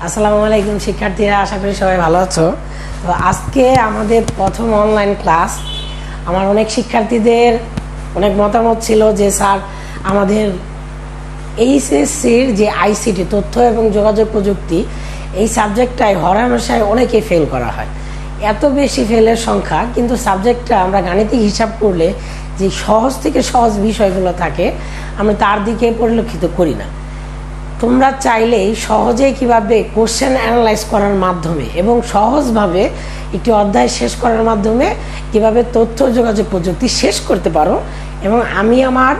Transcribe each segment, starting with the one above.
আসসালামু আলাইকুম শিক্ষার্থীরা, আশা করি সবাই ভালো আছো। তো আজকে আমাদের প্রথম অনলাইন ক্লাস। আমার অনেক শিক্ষার্থীদের অনেক মতামত ছিল যে স্যার আমাদের এইচএসসির যে আইসিটি তথ্য এবং যোগাযোগ প্রযুক্তি এই সাবজেক্টটায় হরহামেশায় অনেকেই ফেল করা হয়। এত বেশি ফেলের সংখ্যা, কিন্তু সাবজেক্টটা আমরা গাণিতিক হিসাব করলে যে সহজ থেকে সহজ বিষয়গুলো থাকে আমরা তার দিকে পরিলক্ষিত করি না। তোমরা চাইলেই সহজেই কিভাবে কোশ্চেন অ্যানালাইজ করার মাধ্যমে এবং সহজভাবে একটি অধ্যায় শেষ করার মাধ্যমে কিভাবে তথ্য যোগাযোগ প্রযুক্তি শেষ করতে পারো, এবং আমি আমার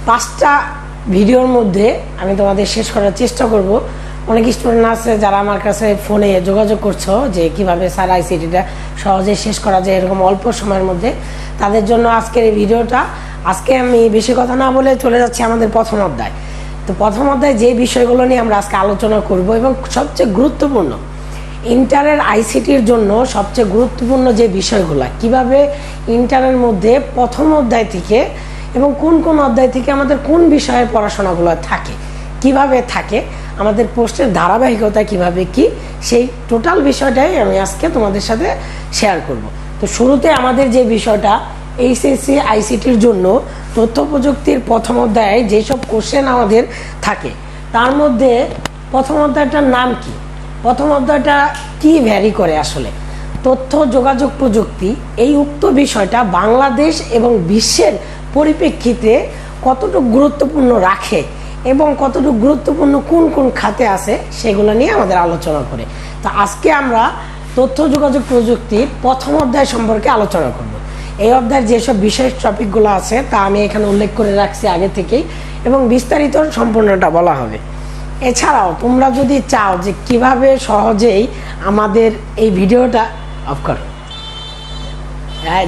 5টা ভিডিওর মধ্যে আমি তোমাদের শেষ করার চেষ্টা করব। অনেক স্টুডেন্ট আছে যারা আমার কাছে ফোনে যোগাযোগ করছো যে কিভাবে স্যার আইসিটিটা সহজে শেষ করা যায় এরকম অল্প সময়ের মধ্যে। তাদের জন্য আজকের এই ভিডিওটা। আজকে আমি বেশি কথা না বলে চলে যাচ্ছি আমাদের প্রথম অধ্যায়। তো প্রথম অধ্যায়ে যে বিষয়গুলো নিয়ে আমরা আজকে আলোচনা করব এবং সবচেয়ে গুরুত্বপূর্ণ ইন্টারের আইসিটির জন্য সবচেয়ে গুরুত্বপূর্ণ যে বিষয়গুলো, কিভাবে ইন্টারের মধ্যে প্রথম অধ্যায় থেকে এবং কোন কোন অধ্যায় থেকে আমাদের কোন বিষয়ের পড়াশোনাগুলো থাকে, কিভাবে থাকে, আমাদের পোস্টের ধারাবাহিকতা কিভাবে কি, সেই টোটাল বিষয়টাই আমি আজকে তোমাদের সাথে শেয়ার করব। তো শুরুতে আমাদের যে বিষয়টা এইচএসসি আইসিটির জন্য তথ্য প্রযুক্তির প্রথম অধ্যায়ে যেসব কোশ্চেন আমাদের থাকে তার মধ্যে প্রথম অধ্যায়টার নাম কি, প্রথম অধ্যায়টা কি ভ্যারি করে, আসলে তথ্য যোগাযোগ প্রযুক্তি এই উক্ত বিষয়টা বাংলাদেশ এবং বিশ্বের পরিপ্রেক্ষিতে কতটুকু গুরুত্বপূর্ণ রাখে এবং কতটুকু গুরুত্বপূর্ণ কোন কোন খাতে আছে সেগুলো নিয়ে আমাদের আলোচনা করে। তো আজকে আমরা তথ্য যোগাযোগ প্রযুক্তির প্রথম অধ্যায় সম্পর্কে আলোচনা করব। এই অধ্যায়ের যেসব বিশেষ টপিকগুলো আছে তা আমি এখানে উল্লেখ করে রাখছি আগে থেকেই, এবং বিস্তারিত সম্পূর্ণটা বলা হবে। এছাড়াও তোমরা যদি চাও যে কিভাবে সহজেই আমাদের এই ভিডিওটা অফ করো,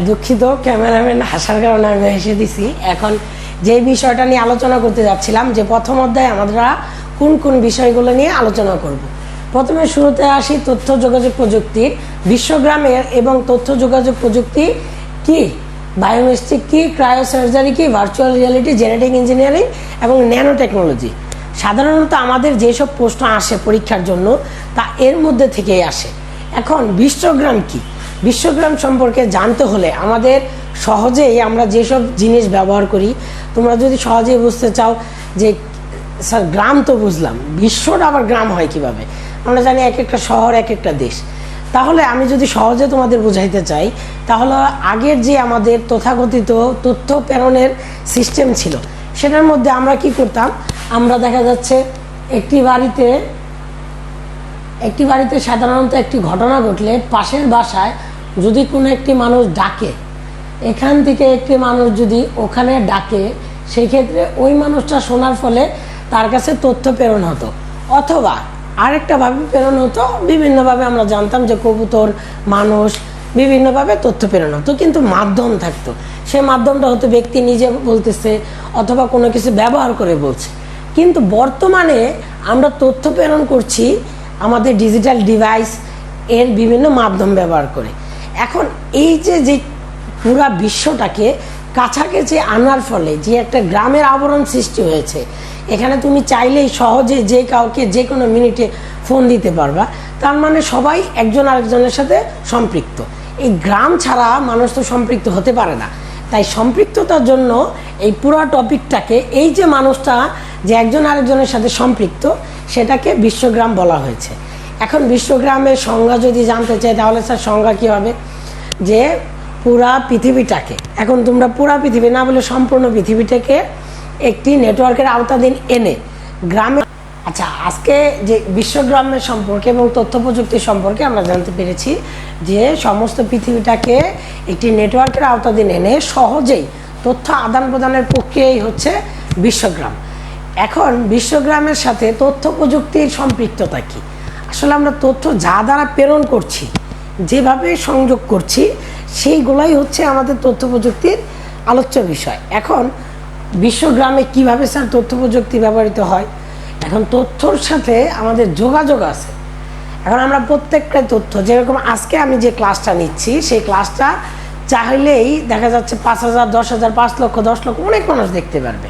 দুঃখিত ক্যামেরাম্যান হাসার কারণে আমি হেসে দিছি। এখন যে বিষয়টা নিয়ে আলোচনা করতে যাচ্ছিলাম যে প্রথম অধ্যায়ে আমরা কোন কোন বিষয়গুলো নিয়ে আলোচনা করব। প্রথমে শুরুতে আসি তথ্য যোগাযোগ প্রযুক্তির বিশ্বগ্রামের এবং তথ্য যোগাযোগ প্রযুক্তি কি, বায়োমেট্রিক কি, ক্রায়োসার্জারি কি, ভার্চুয়াল রিয়ালিটি, জেনেটিক ইঞ্জিনিয়ারিং এবং ন্যানো টেকনোলজি। সাধারণত আমাদের যেসব প্রশ্ন আসে পরীক্ষার জন্য তা এর মধ্যে থেকেই আসে। এখন বিশ্বগ্রাম কি, বিশ্বগ্রাম সম্পর্কে জানতে হলে আমাদের সহজেই আমরা যেসব জিনিস ব্যবহার করি, তোমরা যদি সহজেই বুঝতে চাও যে স্যার গ্রাম তো বুঝলাম, বিশ্বটা আবার গ্রাম হয় কিভাবে, আমরা জানি এক একটা শহর এক একটা দেশ। তাহলে আমি যদি সহজে তোমাদের বুঝাইতে চাই তাহলে আগের যে আমাদের তথাকথিত তথ্য প্রেরণের সিস্টেম ছিল সেটার মধ্যে আমরা কি করতাম, আমরা দেখা যাচ্ছে একটি বাড়িতে সাধারণত একটি ঘটনা ঘটলে পাশের বাসায় যদি কোনো একটি মানুষ ডাকে, এখান থেকে একটি মানুষ যদি ওখানে ডাকে, সেই ক্ষেত্রে ওই মানুষটা শোনার ফলে তার কাছে তথ্য প্রেরণ হতো, অথবা আরেকটাভাবে প্রেরণ হতো, বিভিন্নভাবে আমরা জানতাম যে কবুতর, মানুষ, বিভিন্নভাবে তথ্য প্রেরণ হতো, কিন্তু মাধ্যম থাকতো। সেই মাধ্যমটা হতো ব্যক্তি নিজে বলতেছে অথবা কোনো কিছু ব্যবহার করে বলছে। কিন্তু বর্তমানে আমরা তথ্য প্রেরণ করছি আমাদের ডিজিটাল ডিভাইস এর বিভিন্ন মাধ্যম ব্যবহার করে। এখন এই যে পুরা বিশ্বটাকে কাছাকাছি আনার ফলে যে একটা গ্রামের আবরণ সৃষ্টি হয়েছে, এখানে তুমি চাইলেই সহজে যে কাউকে যে কোনো মিনিটে ফোন দিতে পারবা, তার মানে সবাই একজন আরেকজনের সাথে সম্পৃক্ত। এই গ্রাম ছাড়া মানুষ তো সম্পৃক্ত হতে পারে না। তাই সম্পৃক্ততার জন্য এই পুরো টপিকটাকে, এই যে মানুষটা যে একজন আরেকজনের সাথে সম্পৃক্ত, সেটাকে বিশ্বগ্রাম বলা হয়েছে। এখন বিশ্বগ্রামের সংজ্ঞা যদি জানতে চাই তাহলে স্যার সংজ্ঞা কী হবে, যে পুরা পৃথিবীটাকে, এখন তোমরা পুরা পৃথিবী না বলে সম্পূর্ণ পৃথিবীটাকে একটি নেটওয়ার্কের আওতাধীন এনে গ্রামে। আচ্ছা, আজকে যে বিশ্বগ্রামের সম্পর্কে এবং তথ্য প্রযুক্তির সম্পর্কে আমরা জানতে পেরেছি যে সমস্ত পৃথিবীটাকে একটি নেটওয়ার্কের আওতাধীন এনে সহজেই তথ্য আদান প্রদানের প্রক্রিয়াই হচ্ছে বিশ্বগ্রাম। এখন বিশ্বগ্রামের সাথে তথ্য প্রযুক্তির সম্পৃক্ততা কি, আসলে আমরা তথ্য যা দ্বারা প্রেরণ করছি, যেভাবে সংযোগ করছি, সেইগুলাই হচ্ছে আমাদের তথ্য প্রযুক্তির আলোচ্য বিষয়। এখন বিশ্বগ্রামে কিভাবে স্যার তথ্য প্রযুক্তি ব্যবহৃত হয়, এখন তথ্যর সাথে আমাদের যোগাযোগ আছে। এখন আমরা প্রত্যেকটা তথ্য, যেরকম আজকে আমি যে ক্লাসটা নিচ্ছি সেই ক্লাসটা চাইলেই দেখা যাচ্ছে 5,000, 10,000, 5 লক্ষ, 10 লক্ষ অনেক মানুষ দেখতে পারবে,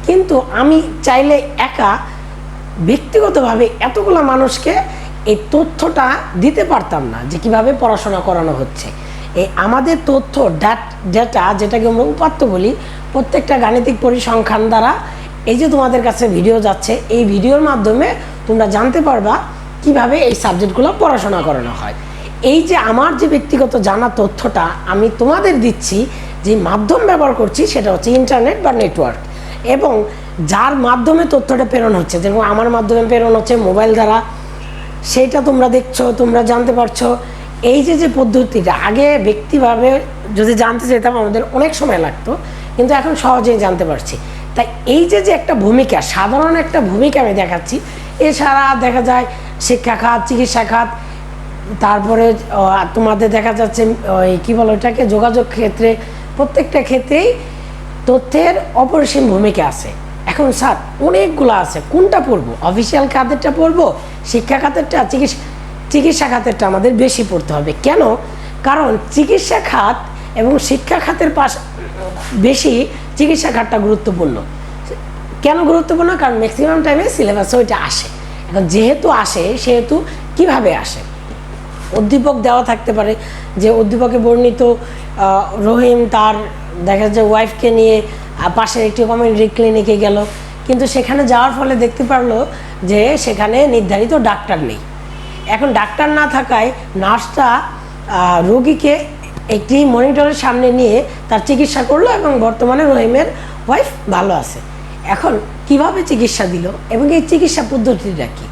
কিন্তু আমি চাইলে একা ব্যক্তিগতভাবে এতগুলো মানুষকে এই তথ্যটা দিতে পারতাম না যে কিভাবে পড়াশোনা করানো হচ্ছে। এই আমাদের তথ্য ডেটা, যেটাকে আমরা উপাত্ত বলি, প্রত্যেকটা গাণিতিক পরিসংখ্যান দ্বারা এই যে তোমাদের কাছে ভিডিও যাচ্ছে, এই ভিডিওর মাধ্যমে তোমরা জানতে পারবা কিভাবে এই সাবজেক্টগুলো পড়াশোনা করানো হয়। এই যে আমার যে ব্যক্তিগত জানা তথ্যটা আমি তোমাদের দিচ্ছি, যে মাধ্যম ব্যবহার করছি সেটা হচ্ছে ইন্টারনেট বা নেটওয়ার্ক, এবং যার মাধ্যমে তথ্যটা প্রেরণ হচ্ছে, যেরকম আমার মাধ্যমে প্রেরণ হচ্ছে মোবাইল দ্বারা, সেইটা তোমরা দেখছো, তোমরা জানতে পারছো। এই যে পদ্ধতিটা, আগে ব্যক্তিভাবে যদি জানতে চাইতাম আমাদের অনেক সময় লাগতো, কিন্তু এখন সহজেই জানতে পারছি। তাই এই যে একটা ভূমিকা, সাধারণ একটা ভূমিকা আমি দেখাচ্ছি। এছাড়া দেখা যায় শিক্ষা খাত, চিকিৎসা খাত, তারপরে তোমাদের দেখা যাচ্ছে ওই কী বলো এটাকে, যোগাযোগ ক্ষেত্রে, প্রত্যেকটা ক্ষেত্রেই তথ্যের অপরিসীম ভূমিকা আছে। এখন স্যার অনেকগুলো আছে, কোনটা পড়বো? অফিসিয়াল খাতেরটা পড়বো, শিক্ষা খাতেরটা, চিকিৎসা খাতেরটা আমাদের বেশি পড়তে হবে। কেন? কারণ চিকিৎসা খাত এবং শিক্ষা খাতের বেশি চিকিৎসা খাতটা গুরুত্বপূর্ণ। কেন গুরুত্বপূর্ণ? কারণ ম্যাক্সিমাম টাইমে সিলেবাসে ওইটা আসে। এখন যেহেতু আসে, সেহেতু কিভাবে আসে? উদ্দীপক দেওয়া থাকতে পারে, যে উদ্দীপকে বর্ণিত রহিম তার দেখা যায় ওয়াইফকে নিয়ে পাশের একটি কমিউনিটি ক্লিনিকে গেল, কিন্তু সেখানে যাওয়ার ফলে দেখতে পারলো যে সেখানে নির্ধারিত ডাক্তার নেই। এখন ডাক্তার না থাকায় নার্সটা রোগীকে একটি মনিটরের সামনে নিয়ে তার চিকিৎসা করলো, এবং বর্তমানে রহিমের ওয়াইফ ভালো আছে। এখন কিভাবে চিকিৎসা দিল এবং এই চিকিৎসা পদ্ধতিটা কী?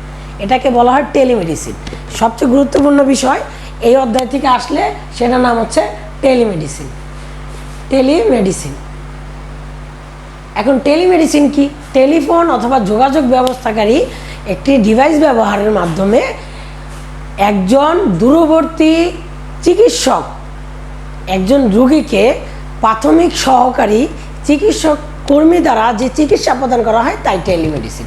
এটাকে বলা হয় টেলিমেডিসিন। সবচেয়ে গুরুত্বপূর্ণ বিষয় এই অধ্যায় থেকে আসলে সেটার নাম হচ্ছে টেলিমেডিসিন। টেলিমেডিসিন। এখন টেলিমেডিসিন কি? টেলিফোন অথবা যোগাযোগ ব্যবস্থাকারী একটি ডিভাইস ব্যবহারের মাধ্যমে একজন দূরবর্তী চিকিৎসক একজন রোগীকে প্রাথমিক সহকারী চিকিৎসক কর্মী দ্বারা যে চিকিৎসা প্রদান করা হয় তাই টেলিমেডিসিন।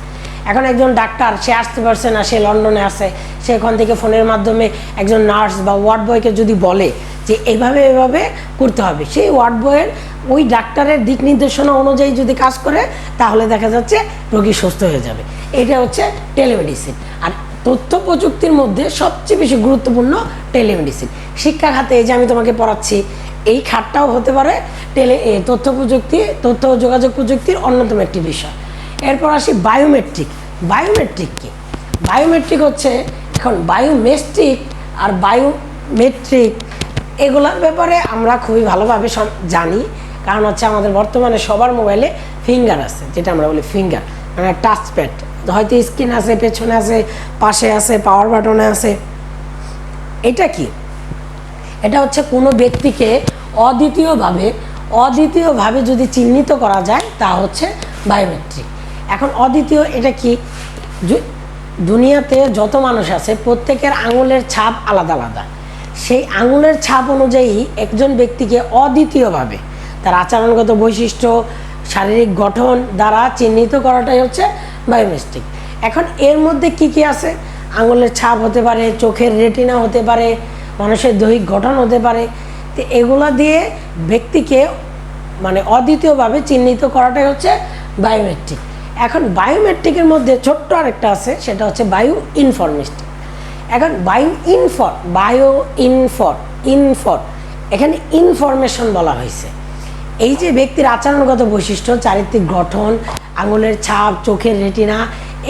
এখন একজন ডাক্তার সে আসতে পারছে না, সে লন্ডনে আছে, সে এখান থেকে ফোনের মাধ্যমে একজন নার্স বা ওয়ার্ড বয়কে যদি বলে যে এভাবে এভাবে করতে হবে, সেই ওয়ার্ড বয়ের ওই ডাক্তারের দিক নির্দেশনা অনুযায়ী যদি কাজ করে, তাহলে দেখা যাচ্ছে রোগী সুস্থ হয়ে যাবে। এটা হচ্ছে টেলিমেডিসিন। আর তথ্য প্রযুক্তির মধ্যে সবচেয়ে বেশি গুরুত্বপূর্ণ টেলিমেডিসিন। শিক্ষা খাতে এই যে আমি তোমাকে পড়াচ্ছি, এই খাতটাও হতে পারে তথ্য প্রযুক্তি, তথ্য ও যোগাযোগ প্রযুক্তির অন্যতম একটি বিষয়। এরপর আসি বায়োমেট্রিক। বায়োমেট্রিক কি? বায়োমেট্রিক হচ্ছে, এখন বায়োমেট্রিক আর বায়োমেট্রিক এগুলোর ব্যাপারে আমরা খুবই ভালোভাবে জানি, কারণ হচ্ছে আমাদের বর্তমানে সবার মোবাইলে ফিঙ্গার আছে, যেটা আমরা বলি ফিঙ্গার, মানে টাচ প্যাড, হয়তো স্ক্রিন আছে, পেছনে আছে, পাশে আছে, পাওয়ার বাটনে আছে। এটা কি? এটা হচ্ছে কোনো ব্যক্তিকে অদ্বিতীয়ভাবে যদি চিহ্নিত করা যায় তা হচ্ছে বায়োমেট্রিক। এখন অদ্বিতীয় এটা কি? দুনিয়াতে যত মানুষ আছে প্রত্যেকের আঙুলের ছাপ আলাদা আলাদা। সেই আঙুলের ছাপ অনুযায়ী একজন ব্যক্তিকে অদ্বিতীয়ভাবে তার আচরণগত বৈশিষ্ট্য, শারীরিক গঠন দ্বারা চিহ্নিত করাটাই হচ্ছে বায়োমেট্রিক। এখন এর মধ্যে কি কি আছে? আঙুলের ছাপ হতে পারে, চোখের রেটিনা হতে পারে, মানুষের দৈহিক গঠন হতে পারে। তো এগুলো দিয়ে ব্যক্তিকে মানে অদ্বিতীয়ভাবে চিহ্নিত করাটাই হচ্ছে বায়োমেট্রিক। এখন বায়োমেট্রিকের মধ্যে ছোট্ট আরেকটা আছে, সেটা হচ্ছে বায়ো ইনফরমেটিক। এখন এখানে ইনফরমেশন বলা হয়েছে। এই যে ব্যক্তির আচরণগত বৈশিষ্ট্য, চারিত্রিক গঠন, আঙুলের ছাপ, চোখের রেটিনা,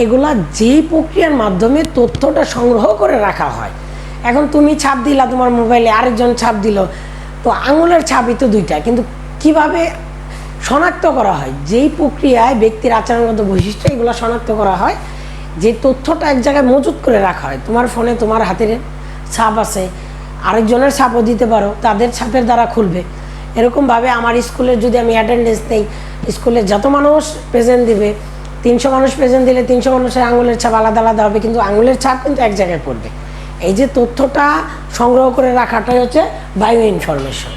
এগুলা যেই প্রক্রিয়ার মাধ্যমে তথ্যটা সংগ্রহ করে রাখা হয়। এখন তুমি ছাপ দিলা তোমার মোবাইলে, আরেকজন ছাপ দিল, তো আঙুলের ছাপই তো দুইটা, কিন্তু কিভাবে শনাক্ত করা হয়? যেই প্রক্রিয়ায় ব্যক্তির আচরণগত বৈশিষ্ট্য এগুলো শনাক্ত করা হয়, যে তথ্যটা এক জায়গায় মজুত করে রাখা হয়। তোমার ফোনে তোমার হাতের ছাপ আছে, আরেকজনের ছাপও দিতে পারো, তাদের ছাপের দ্বারা খুলবে। এরকমভাবে আমার স্কুলের যদি আমি অ্যাটেন্ডেন্স নেই, স্কুলে যত মানুষ প্রেজেন্ট দিবে, 300 মানুষ প্রেজেন্ট দিলে 300 মানুষের আঙুলের ছাপ আলাদা আলাদা হবে, কিন্তু আঙুলের ছাপ কিন্তু এক জায়গায় পড়বে। এই যে তথ্যটা সংগ্রহ করে রাখাটাই হচ্ছে বায়ো ইনফরমেশন।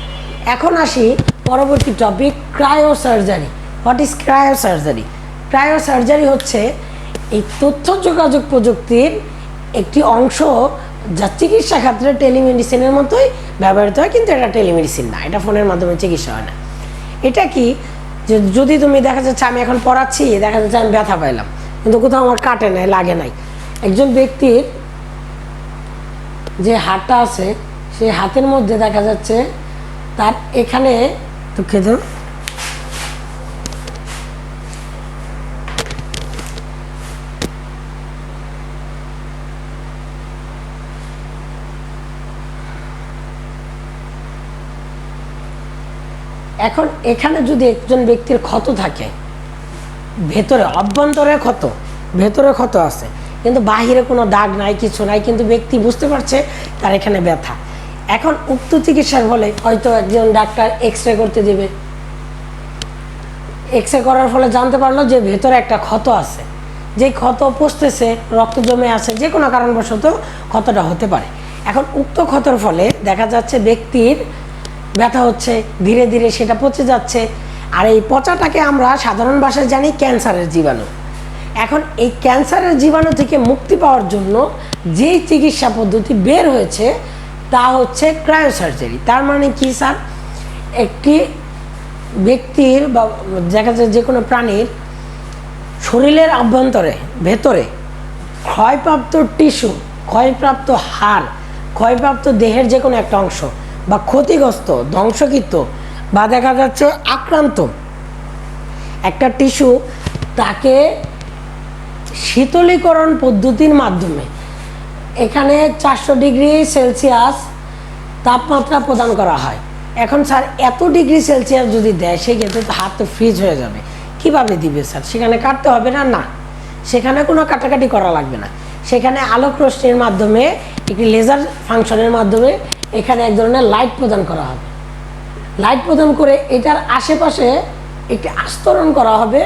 এখন আসি পরবর্তী topic, cryosurgery. What is cryosurgery? Cryosurgery হচ্ছে এই তথ্য যোগাযোগ প্রযুক্তির একটি অংশ, যা চিকিৎসা ক্ষেত্রে টেলিমেডিসিনের মতোই ব্যবহৃত হয়, কিন্তু এটা টেলিমেডিসিন না, এটা ফোনের মাধ্যমে চিকিৎসা হয় না। এটা কি? যে যদি তুমি দেখা যাচ্ছে আমি এখন পড়াচ্ছি, দেখা যাচ্ছে আমি ব্যথা পাইলাম, কিন্তু কোথাও আমার কাটে নাই, লাগে নাই। একজন ব্যক্তির যে হাতটা আছে সেই হাতের মধ্যে দেখা যাচ্ছে তার এখানে, দুঃখিত, এখন এখানে যদি একজন ব্যক্তির ক্ষত থাকে, ভেতরে অভ্যন্তরে ক্ষত, ভেতরে ক্ষত আছে কিন্তু বাহিরে কোনো দাগ নাই, কিছু নাই, কিন্তু ব্যক্তি বুঝতে পারছে তার এখানে ব্যথা। এখন উক্ত চিকিৎসার ফলে হয়তো একজন ডাক্তার এক্স রে করতে দেবে, এক্স রে করার ফলে জানতে পারলো যে ভেতরে একটা ক্ষত আছে, যে ক্ষত পচতেছে, রক্ত জমে আছে, যে কোনো কারণবশত ক্ষতটা হতে পারে। এখন উক্ত ক্ষতর ফলে দেখা যাচ্ছে ব্যক্তির ব্যথা হচ্ছে, ধীরে ধীরে সেটা পচে যাচ্ছে। আর এই পচাটাকে আমরা সাধারণ ভাষায় জানি ক্যান্সারের জীবাণু। এখন এই ক্যান্সারের জীবাণু থেকে মুক্তি পাওয়ার জন্য যেই চিকিৎসা পদ্ধতি বের হয়েছে তা হচ্ছে ক্রায়োসার্জারি। তার মানে কি স্যার, একটি ব্যক্তির বা দেখা যায় যে কোনো প্রাণীর শরীরের অভ্যন্তরে ভেতরে ক্ষয়প্রাপ্ত টিস্যু, ক্ষয়প্রাপ্ত হাড়, ক্ষয়প্রাপ্ত দেহের যে কোনো একটা অংশ বা ক্ষতিগ্রস্ত, ধ্বংসকৃত বা দেখা যাচ্ছে আক্রান্ত একটা টিস্যু, তাকে শীতলীকরণ পদ্ধতির মাধ্যমে এখানে 400 ডিগ্রি সেলসিয়াস তাপমাত্রা প্রদান করা হয়। এখন স্যার এত ডিগ্রি সেলসিয়াস যদি দেয় সেক্ষেত্রে তো হাত তো ফ্রিজ হয়ে যাবে, কিভাবে দিবে স্যার? সেখানে কাটতে হবে না? না, সেখানে কোনো কাটাকাটি করা লাগবে না। সেখানে আলোক রশ্মির মাধ্যমে, একটি লেজার ফাংশনের মাধ্যমে এখানে এক ধরনের লাইট প্রদান করা হবে। লাইট প্রদান করে এটার আশেপাশে একটি আস্তরণ করা হবে,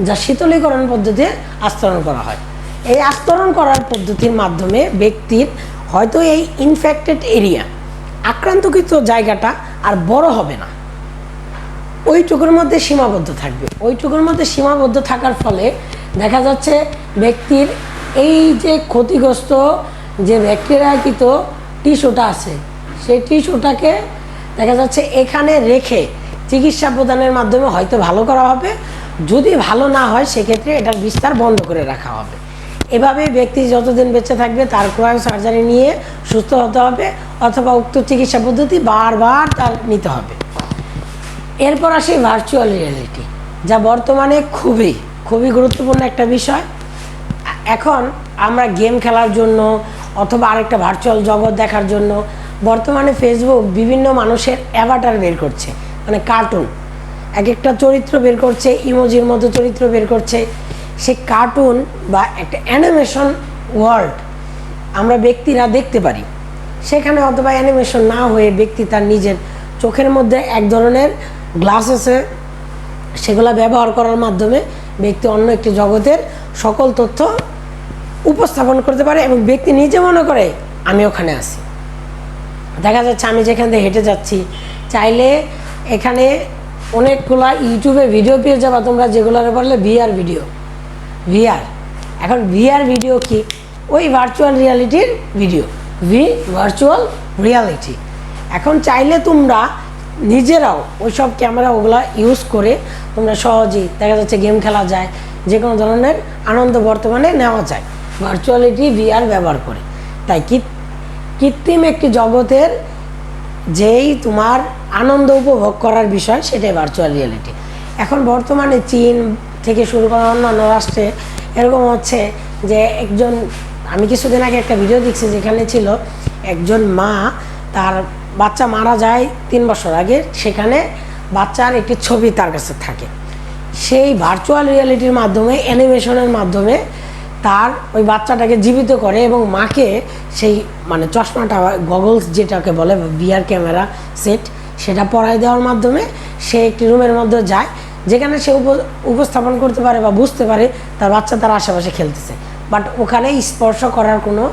যা শীতলীকরণ পদ্ধতিতে আস্তরণ করা হয়। এই আস্তরণ করার পদ্ধতির মাধ্যমে ব্যক্তির হয়তো এই ইনফেক্টেড এরিয়া, আক্রান্তকৃত জায়গাটা আর বড় হবে না, ওইটুকুর মধ্যে সীমাবদ্ধ থাকবে। ওইটুকুর মধ্যে সীমাবদ্ধ থাকার ফলে দেখা যাচ্ছে ব্যক্তির এই যে ক্ষতিগ্রস্ত যে ব্যাকটেরিয়াকৃত টিস্যুটা আছে সেই টিস্যুটাকে দেখা যাচ্ছে এখানে রেখে চিকিৎসা প্রদানের মাধ্যমে হয়তো ভালো করা হবে। যদি ভালো না হয় সেক্ষেত্রে এটার বিস্তার বন্ধ করে রাখা হবে। এভাবে ব্যক্তি যতদিন বেঁচে থাকবে তার ক্রায়োসার্জারি নিয়ে সুস্থ হতে হবে, অথবা উক্ত চিকিৎসা পদ্ধতি বারবার তার নিতে হবে। এরপর আসি ভার্চুয়াল রিয়েলিটি, যা বর্তমানে খুবই খুবই গুরুত্বপূর্ণ একটা বিষয়। এখন আমরা গেম খেলার জন্য অথবা আরেকটা ভার্চুয়াল জগৎ দেখার জন্য বর্তমানে ফেসবুক বিভিন্ন মানুষের অ্যাভাটার বের করছে, মানে কার্টুন, এক একটা চরিত্র বের করছে, ইমোজির মতো চরিত্র বের করছে। সে কার্টুন বা একটা অ্যানিমেশন ওয়ার্ল্ড আমরা ব্যক্তিরা দেখতে পারি। সেখানে অথবা অ্যানিমেশন না হয়ে ব্যক্তি তার নিজের চোখের মধ্যে এক ধরনের গ্লাস আছে, সেগুলো ব্যবহার করার মাধ্যমে ব্যক্তি অন্য একটি জগতের সকল তথ্য উপস্থাপন করতে পারে এবং ব্যক্তি নিজে মনে করে আমি ওখানে আছি। দেখা যাচ্ছে আমি যেখান থেকে হেঁটে যাচ্ছি, চাইলে এখানে অনেকগুলা ইউটিউবে ভিডিও পেয়ে যাবা তোমরা, যেগুলোর বললে ভিআর ভিডিও। ভিআর, এখন ভিআর ভিডিও কি? ওই ভার্চুয়াল রিয়ালিটির ভিডিও, ভার্চুয়াল রিয়ালিটি। এখন চাইলে তোমরা নিজেরাও ওই সব ক্যামেরা ওগুলা ইউজ করে তোমরা সহজেই দেখা যাচ্ছে গেম খেলা যায়, যে কোনো ধরনের আনন্দ বর্তমানে নেওয়া যায় ভার্চুয়ালিটি ভিআর ব্যবহার করে। তাই কৃত্রিম একটি জগতের যেই তোমার আনন্দ উপভোগ করার বিষয়, সেটাই ভার্চুয়াল রিয়েলিটি। এখন বর্তমানে চীন থেকে শুরু করা অন্যান্য রাষ্ট্রে এরকম হচ্ছে যে একজন, আমি কিছুদিন আগে একটা ভিডিও দেখছি যেখানে ছিল একজন মা, তার বাচ্চা মারা যায় 3 বছর আগে, সেখানে বাচ্চার একটি ছবি তার কাছে থাকে। সেই ভার্চুয়াল রিয়েলিটির মাধ্যমে, অ্যানিমেশনের মাধ্যমে তার ওই বাচ্চাটাকে জীবিত করে এবং মাকে সেই মানে চশমাটা, গগলস যেটাকে বলে ভিআর ক্যামেরা সেট, সেটা পরায় দেওয়ার মাধ্যমে সে একটি রুমের মধ্যে যায়, যেখানে সে উপস্থাপন করতে পারে বা বুঝতে পারে তার বাচ্চা তার আশেপাশে খেলতেছে, বাট ওখানে স্পর্শ করার কোনো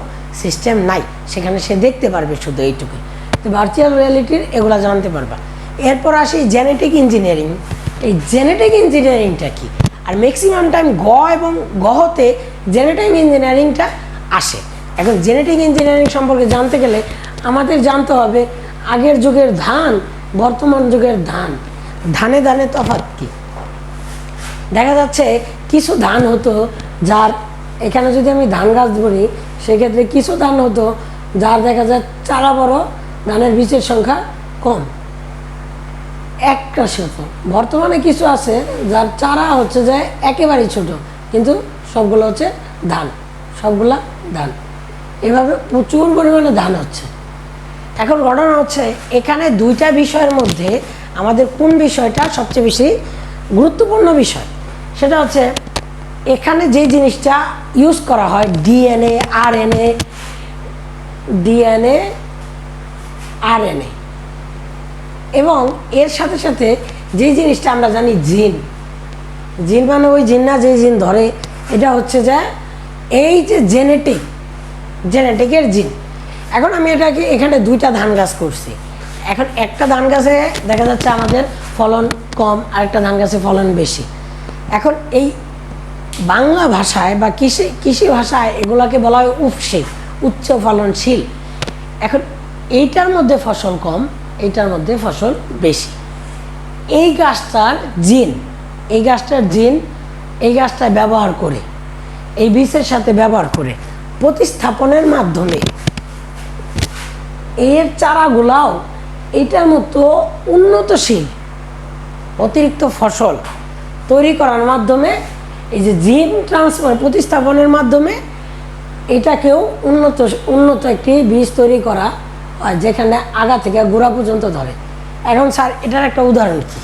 সিস্টেম নাই, সেখানে সে দেখতে পারবে শুধু এইটুকুই। তো ভার্চুয়াল রিয়েলিটির এগুলো জানতে পারবা। এরপর আসি জেনেটিক ইঞ্জিনিয়ারিং। এই জেনেটিক ইঞ্জিনিয়ারিংটা কি? আর ম্যাক্সিমাম টাইম এবং গহতে জেনেটিক ইঞ্জিনিয়ারিংটা আসে। এখন জেনেটিক ইঞ্জিনিয়ারিং সম্পর্কে জানতে গেলে আমাদের জানতে হবে আগের যুগের ধান, বর্তমান যুগের ধান, ধানে ধানে তফাৎ কি। দেখা যাচ্ছে কিছু ধান হতো যার এখানে যদি আমি ধান গাছ ধরি সেক্ষেত্রে কিছু ধান হতো যার দেখা যায় চারা বড়, ধানের বীজের সংখ্যা কম, একটা শত। বর্তমানে কিছু আছে যার চারা হচ্ছে যে একেবারেই ছোট, কিন্তু সবগুলো হচ্ছে ধান, সবগুলা ধান। এভাবে প্রচুর পরিমাণে ধান হচ্ছে। এখন ঘটনা হচ্ছে এখানে দুইটা বিষয়ের মধ্যে আমাদের কোন বিষয়টা সবচেয়ে বেশি গুরুত্বপূর্ণ বিষয়, সেটা হচ্ছে এখানে যে জিনিসটা ইউজ করা হয় ডিএনএ, আরএনএ, এবং এর সাথে সাথে যে জিনিসটা আমরা জানি জিন মানে ওই জিন না, যে জিন ধরে, এটা হচ্ছে যে এই যে জেনেটিকের জিন। এখন আমি এটাকে এখানে দুইটা ধান গাছ করছি। এখন একটা ধান গাছে দেখা যাচ্ছে আমাদের ফলন কম, আরেকটা ধান গাছে ফলন বেশি। এখন এই বাংলা ভাষায় বা কৃষি ভাষায় এগুলাকে বলা হয় উপসেক, উচ্চ ফলনশীল। এখন এইটার মধ্যে ফসল কম, এইটার মধ্যে ফসল বেশি। এই গাছটার জিন এই গাছটা ব্যবহার করে, এই বীজের সাথে ব্যবহার করে প্রতিস্থাপনের মাধ্যমে এর চারাগুলাও এটার মতো উন্নতশীল অতিরিক্ত ফসল তৈরি করার মাধ্যমে, এই যে জিন ট্রান্সফার প্রতিস্থাপনের মাধ্যমে এটাকেও উন্নত একটি বীজ তৈরি করা হয়, যেখানে আগা থেকে গোড়া পর্যন্ত ধরে। এখন স্যার এটার একটা উদাহরণ কি?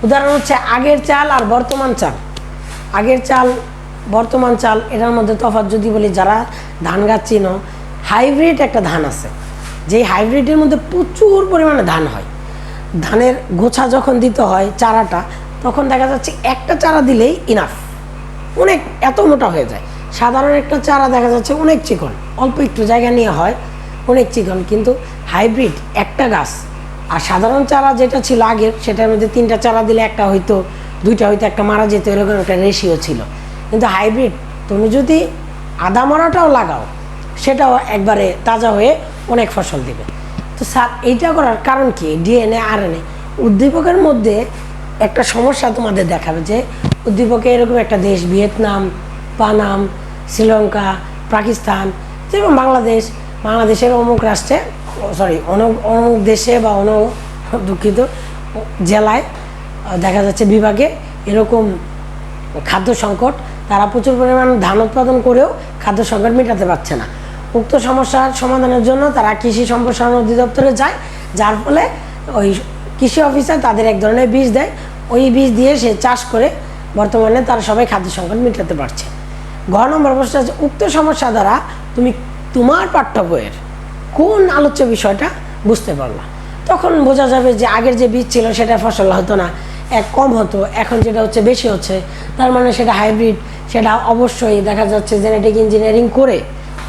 উদাহরণ হচ্ছে আগের চাল আর বর্তমান চাল। আগের চাল বর্তমান চাল এটার মধ্যে তফাৎ যদি বলি, যারা ধান গাছ চিনো, হাইব্রিড একটা ধান আছে, যেই হাইব্রিডের মধ্যে প্রচুর পরিমাণে ধান হয়। ধানের গোছা যখন দিতে হয় চারাটা, তখন দেখা যাচ্ছে একটা চারা দিলেই ইনাফ, অনেক এত মোটা হয়ে যায়। সাধারণ একটা চারা দেখা যাচ্ছে অনেক চিকন, অল্প একটু জায়গা নিয়ে হয়, অনেক চিকন। কিন্তু হাইব্রিড একটা গাছ, আর সাধারণ চারা যেটা ছিল আগের, সেটার মধ্যে 3টা চারা দিলে একটা হইতো, 2টা হইতো, একটা মারা যেত, এরকম একটা রেশিও ছিল। কিন্তু হাইব্রিড তুমি যদি আদা মরাটাও লাগাও, সেটাও একবারে তাজা হয়ে অনেক ফসল দিবে। তো স্যার এইটা করার কারণ কি? ডিএনএ, আরএনএ উদ্দীপকের মধ্যে একটা সমস্যা তোমাদের দেখাবে, যে উদ্দীপকে এরকম একটা দেশ, ভিয়েতনাম, পানাম, শ্রীলঙ্কা, পাকিস্তান, যেমন বাংলাদেশের অমুক রাষ্ট্রে, অমুক দেশে বা দুঃখিত জেলায় দেখা যাচ্ছে বিভাগে এরকম খাদ্য সংকট, তারা প্রচুর পরিমাণ ধান উৎপাদন করেও খাদ্য সংকট মেটাতে পারছে না। উক্ত সমস্যার সমাধানের জন্য তারা কৃষি সম্প্রসারণ অধিদপ্তরে যায়, যার ফলে ওই কৃষি অফিসার তাদের এক ধরনের বীজ দেয়, ওই বীজ দিয়ে সে চাষ করে বর্তমানে তারা সবাই খাদ্য সংকট মেটাতে পারছে। নম্বর প্রশ্ন হচ্ছে, উক্ত সমস্যা দ্বারা তুমি তোমার পাঠ্য বইয়ের কোন আলোচ্য বিষয়টা বুঝতে পারলা? তখন বোঝা যাবে যে আগের যে বীজ ছিল সেটা ফসল হতো না, কম হতো, এখন যেটা হচ্ছে বেশি হচ্ছে, তার মানে সেটা হাইব্রিড, সেটা অবশ্যই দেখা যাচ্ছে জেনেটিক ইঞ্জিনিয়ারিং করে,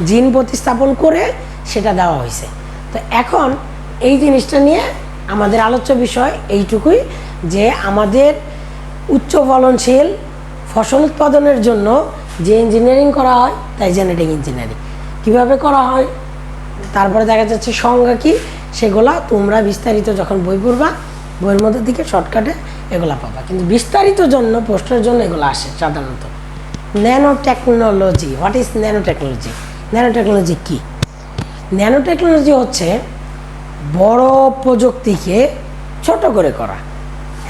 জিন প্রতিস্থাপন করে সেটা দেওয়া হয়েছে। তো এখন এই জিনিসটা নিয়ে আমাদের আলোচ্য বিষয় এইটুকুই, যে আমাদের উচ্চ ফলনশীল ফসল উৎপাদনের জন্য যে ইঞ্জিনিয়ারিং করা হয়, তাই জেনেটিক ইঞ্জিনিয়ারিং কীভাবে করা হয়, তারপরে দেখা যাচ্ছে সংজ্ঞা কী, সেগুলা তোমরা বিস্তারিত যখন বই পড়বা, বইয়ের মধ্যে দিকে শর্টকাটে এগুলা পাবা। কিন্তু বিস্তারিত জন্য প্রশ্নের জন্য এগুলো আসে সাধারণত। Nano technology, what is nano technology? Nano technology কী? ন্যানো টেকনোলজি হচ্ছে বড় প্রযুক্তিকে ছোট করে করা।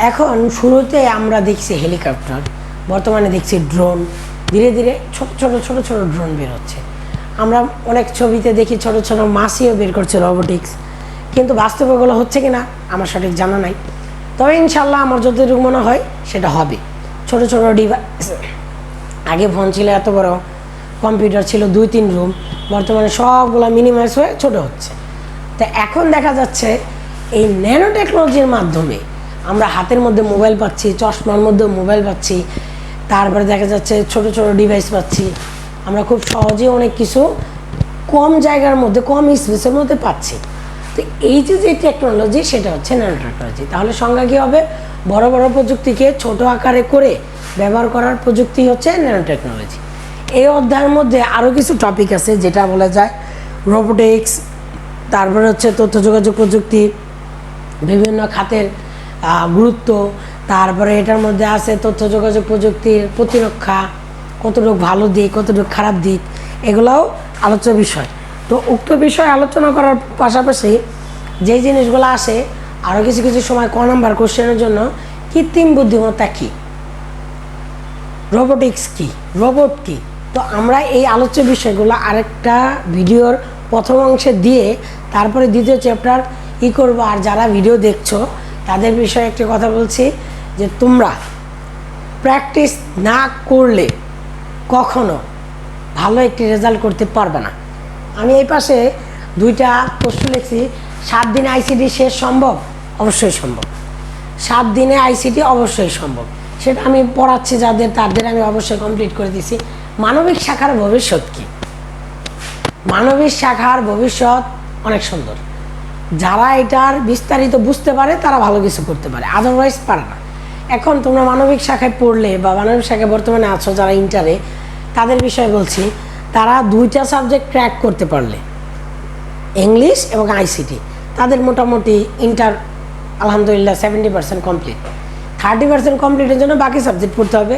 এখন শুরুতে আমরা দেখছি হেলিকপ্টার, বর্তমানে দেখছি ড্রোন, ধীরে ধীরে ছোট ছোট ড্রোন বের হচ্ছে। আমরা অনেক ছবিতে দেখি ছোট ছোট মাছিও বের করছে, রোবোটিক্স। কিন্তু বাস্তবে এগুলো হচ্ছে কিনা আমার সঠিক জানা নাই, তবে ইনশাল্লাহ আমার যতটুকু মনে হয় সেটা হবে। ছোট ডিভাইস, আগে ফোন ছিল এত বড়, কম্পিউটার ছিল 2-3 রুম, বর্তমানে সবগুলো মিনিমাইজ হয়ে ছোট হচ্ছে। তো এখন দেখা যাচ্ছে এই ন্যানো টেকনোলজির মাধ্যমে আমরা হাতের মধ্যে মোবাইল পাচ্ছি, চশমার মধ্যে মোবাইল পাচ্ছি, তারপরে দেখা যাচ্ছে ছোট ডিভাইস পাচ্ছি। আমরা খুব সহজেই অনেক কিছু কম জায়গার মধ্যে, কম স্পেসের মধ্যে পাচ্ছি। তো এই যে টেকনোলজি, সেটা হচ্ছে ন্যানো টেকনোলজি। তাহলে সংজ্ঞা কী হবে? বড় প্রযুক্তিকে ছোট আকারে করে ব্যবহার করার প্রযুক্তি হচ্ছে ন্যানো টেকনোলজি। এই অধ্যায়ের মধ্যে আরও কিছু টপিক আছে, যেটা বলা যায় রোবোটিক্স, তারপরে হচ্ছে তথ্য যোগাযোগ প্রযুক্তি, বিভিন্ন খাতের গুরুত্ব, তারপরে এটার মধ্যে আছে তথ্য যোগাযোগ প্রযুক্তির প্রতিরক্ষা, কতটুকু ভালো দিক, কতটুকু খারাপ দিক, এগুলোও আলোচ্য বিষয়। তো উক্ত বিষয় আলোচনা করার পাশাপাশি যেই জিনিসগুলো আসে, আরও কিছু কিছু সময় ক নাম্বার কোশ্চেনের জন্য কৃত্রিম বুদ্ধিমত্তা কী, রোবোটিক্স কী, রোবট কী। তো আমরা এই আলোচ্য বিষয়গুলো আরেকটা ভিডিওর প্রথম অংশে দিয়ে তারপরে দ্বিতীয় চ্যাপ্টার করবো। আর যারা ভিডিও দেখছো তাদের বিষয়ে একটি কথা বলছি যে তোমরা প্র্যাকটিস না করলে কখনো ভালো একটি রেজাল্ট করতে পারবে না। আমি এই পাশে 2টা প্রশ্ন লিখছি। 7 দিনে আইসিটি শেষ সম্ভব? অবশ্যই সম্ভব। 7 দিনে আইসিটি অবশ্যই সম্ভব। সেটা আমি পড়াচ্ছি তাদের আমি অবশ্যই কমপ্লিট করে দিছি। মানবিক শাখার ভবিষ্যৎ কী? মানবিক শাখার ভবিষ্যৎ অনেক সুন্দর। যারা এটার বিস্তারিত বুঝতে পারে তারা ভালো কিছু করতে পারে, আদারওয়াইজ পারে না। এখন তোমরা মানবিক শাখায় পড়লে বা মানবিক শাখায় বর্তমানে আছো যারা ইন্টারে, তাদের বিষয়ে বলছি, তারা 2টা সাবজেক্ট ক্র্যাক করতে পারলে, ইংলিশ এবং আইসিটি, তাদের মোটামুটি ইন্টার আলহামদুলিল্লাহ 70% কমপ্লিট। 30% কমপ্লিটের জন্য বাকি সাবজেক্ট পড়তে হবে।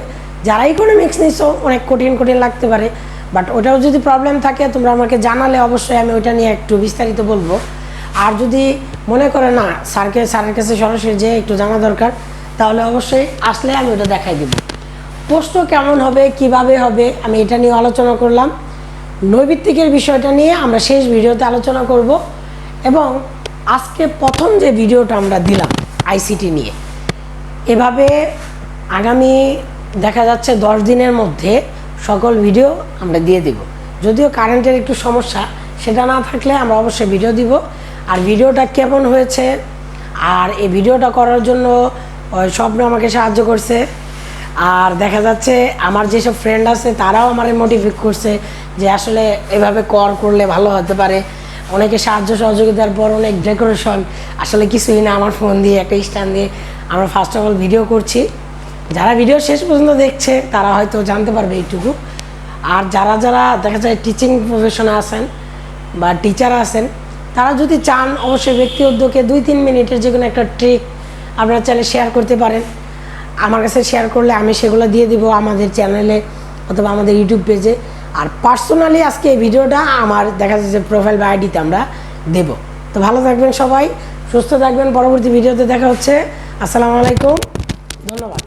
যারা ইকোনমিক্স নিছো অনেক কঠিন লাগতে পারে, বাট ওটাও যদি প্রবলেম থাকে তোমরা আমাকে জানালে অবশ্যই আমি ওইটা নিয়ে একটু বিস্তারিত বলবো। আর যদি মনে করে না স্যারের কাছে সরাসরি যেয়ে একটু জানা দরকার, তাহলে অবশ্যই আসলে আমি ওটা দেখাই দেব। প্রশ্ন কেমন হবে, কিভাবে হবে, আমি এটা নিয়ে আলোচনা করলাম। নৈবিত্তিকের বিষয়টা নিয়ে আমরা শেষ ভিডিওতে আলোচনা করব। এবং আজকে প্রথম যে ভিডিওটা আমরা দিলাম আইসিটি নিয়ে, এভাবে আগামী দেখা যাচ্ছে 10 দিনের মধ্যে সকল ভিডিও আমরা দিয়ে দেব। যদিও কারেন্টের একটু সমস্যা, সেটা না থাকলে আমরা অবশ্যই ভিডিও দিব। আর ভিডিওটা কেমন হয়েছে, আর এই ভিডিওটা করার জন্য স্বপ্ন আমাকে সাহায্য করছে। আর দেখা যাচ্ছে আমার যেসব ফ্রেন্ড আছে তারাও আমার মোটিভেট করছে যে আসলে এভাবে করলে ভালো হতে পারে। অনেকে সাহায্য সহযোগিতার পর অনেক ডেকোরেশন, আসলে কিছুই না, আমার ফোন দিয়ে একটা স্ট্যান্ড দিয়ে আমরা ফার্স্ট অফ অল ভিডিও করছি। যারা ভিডিও শেষ পর্যন্ত দেখছে তারা হয়তো জানতে পারবে এইটুকু। আর যারা দেখা যায় টিচিং প্রফেশনে আছেন বা টিচার আছেন, তারা যদি চান অবশ্যই ব্যক্তি উদ্যোগে 2-3 মিনিটের যে কোনো একটা ট্রিক আপনারা চাইলে শেয়ার করতে পারেন। আমার কাছে শেয়ার করলে আমি সেগুলো দিয়ে দিব আমাদের চ্যানেলে অথবা আমাদের ইউটিউব পেজে। আর পার্সোনালি আজকে এই ভিডিওটা আমার দেখা যাচ্ছে প্রোফাইল বা আইডিতে আমরা দেব। তো ভালো থাকবেন সবাই, সুস্থ থাকবেন। পরবর্তী ভিডিওতে দেখা হচ্ছে। আসসালামু আলাইকুম, ধন্যবাদ।